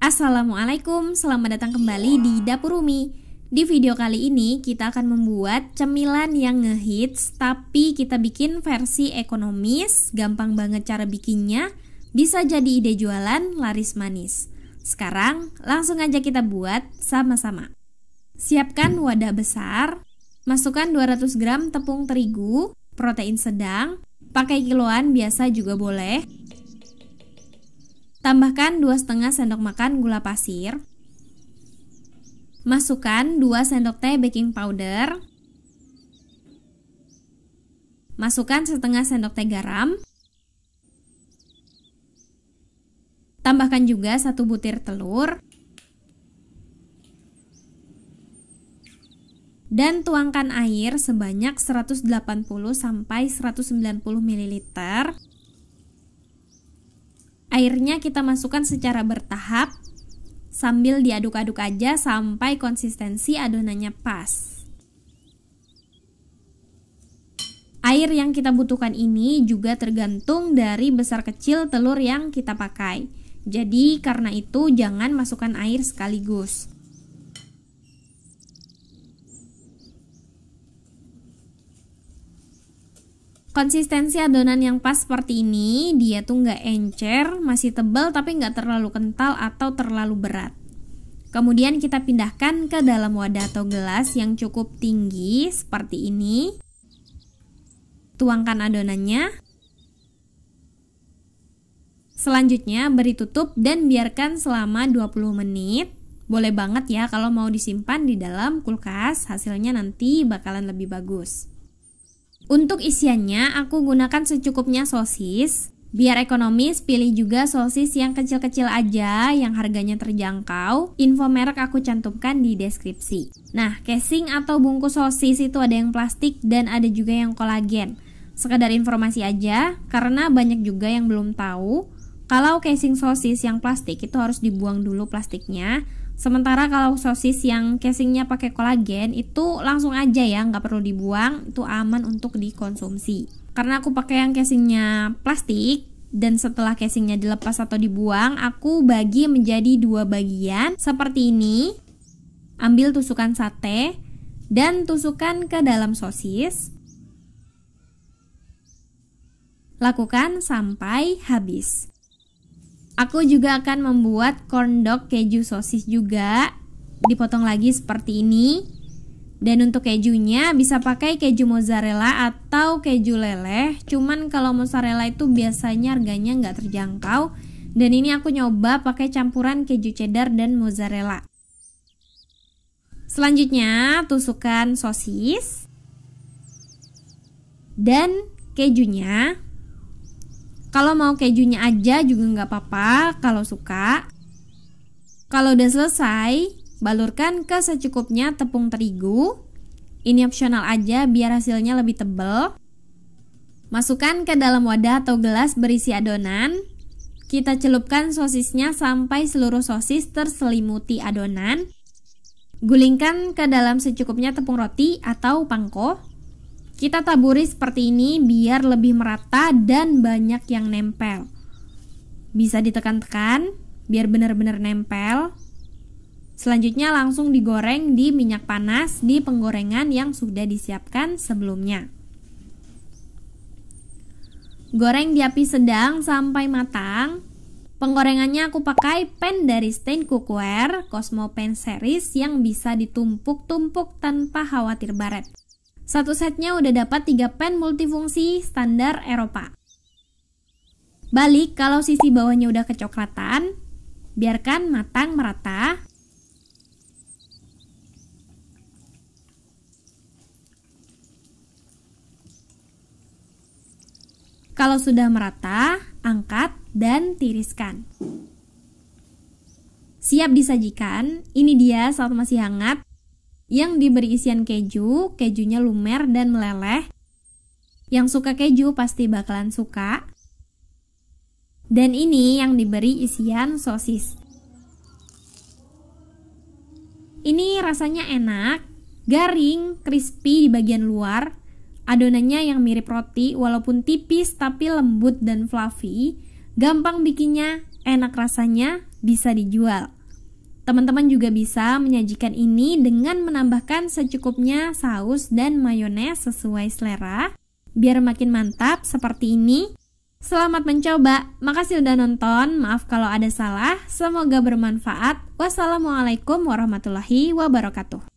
Assalamualaikum, selamat datang kembali di Dapur Umi. Di video kali ini kita akan membuat cemilan yang ngehits, tapi kita bikin versi ekonomis, gampang banget cara bikinnya, bisa jadi ide jualan laris manis. Sekarang langsung aja kita buat sama-sama. Siapkan wadah besar, masukkan 200 gram tepung terigu, protein sedang, pakai kiloan biasa juga boleh. Tambahkan 2,5 sendok makan gula pasir. Masukkan 2 sendok teh baking powder. Masukkan setengah sendok teh garam. Tambahkan juga 1 butir telur. Dan tuangkan air sebanyak 180 sampai 190 ml. Airnya kita masukkan secara bertahap sambil diaduk-aduk aja sampai konsistensi adonannya pas. Air yang kita butuhkan ini juga tergantung dari besar kecil telur yang kita pakai. Jadi karena itu jangan masukkan air sekaligus. Konsistensi adonan yang pas seperti ini, dia tuh nggak encer, masih tebal tapi nggak terlalu kental atau terlalu berat. Kemudian kita pindahkan ke dalam wadah atau gelas yang cukup tinggi seperti ini. Tuangkan adonannya. Selanjutnya beri tutup dan biarkan selama 20 menit. Boleh banget ya kalau mau disimpan di dalam kulkas, hasilnya nanti bakalan lebih bagus. Untuk isiannya aku gunakan secukupnya sosis. Biar ekonomis, pilih juga sosis yang kecil-kecil aja, yang harganya terjangkau. Info merek aku cantumkan di deskripsi. Nah, casing atau bungkus sosis itu ada yang plastik dan ada juga yang kolagen. Sekedar informasi aja, karena banyak juga yang belum tahu kalau casing sosis yang plastik itu harus dibuang dulu plastiknya. Sementara kalau sosis yang casingnya pakai kolagen itu langsung aja ya, nggak perlu dibuang, itu aman untuk dikonsumsi. Karena aku pakai yang casingnya plastik dan setelah casingnya dilepas atau dibuang, aku bagi menjadi 2 bagian seperti ini. Ambil tusukan sate dan tusukkan ke dalam sosis. Lakukan sampai habis. Aku juga akan membuat corn dog keju sosis juga, dipotong lagi seperti ini. Dan untuk kejunya bisa pakai keju mozzarella atau keju leleh. Cuman kalau mozzarella itu biasanya harganya nggak terjangkau. Dan ini aku nyoba pakai campuran keju cheddar dan mozzarella. Selanjutnya tusukkan sosis dan kejunya. Kalau mau kejunya aja juga nggak apa-apa kalau suka. Kalau udah selesai, balurkan ke secukupnya tepung terigu. Ini opsional aja biar hasilnya lebih tebal. Masukkan ke dalam wadah atau gelas berisi adonan. Kita celupkan sosisnya sampai seluruh sosis terselimuti adonan. Gulingkan ke dalam secukupnya tepung roti atau pangko. Kita taburi seperti ini biar lebih merata dan banyak yang nempel. Bisa ditekan-tekan biar benar-benar nempel. Selanjutnya langsung digoreng di minyak panas di penggorengan yang sudah disiapkan sebelumnya. Goreng di api sedang sampai matang. Penggorengannya aku pakai pan dari Stain Cookware Cosmo Pan Series yang bisa ditumpuk-tumpuk tanpa khawatir baret. Satu setnya udah dapat 3 pan multifungsi standar Eropa. Balik kalau sisi bawahnya udah kecoklatan, biarkan matang merata. Kalau sudah merata, angkat dan tiriskan. Siap disajikan, ini dia saat masih hangat. Yang diberi isian keju, kejunya lumer dan meleleh. Yang suka keju pasti bakalan suka. Dan ini yang diberi isian sosis. Ini rasanya enak, garing, crispy di bagian luar. Adonannya yang mirip roti walaupun tipis tapi lembut dan fluffy. Gampang bikinnya, enak rasanya, bisa dijual. Teman-teman juga bisa menyajikan ini dengan menambahkan secukupnya saus dan mayones sesuai selera, biar makin mantap seperti ini. Selamat mencoba, makasih udah nonton, maaf kalau ada salah, semoga bermanfaat. Wassalamualaikum warahmatullahi wabarakatuh.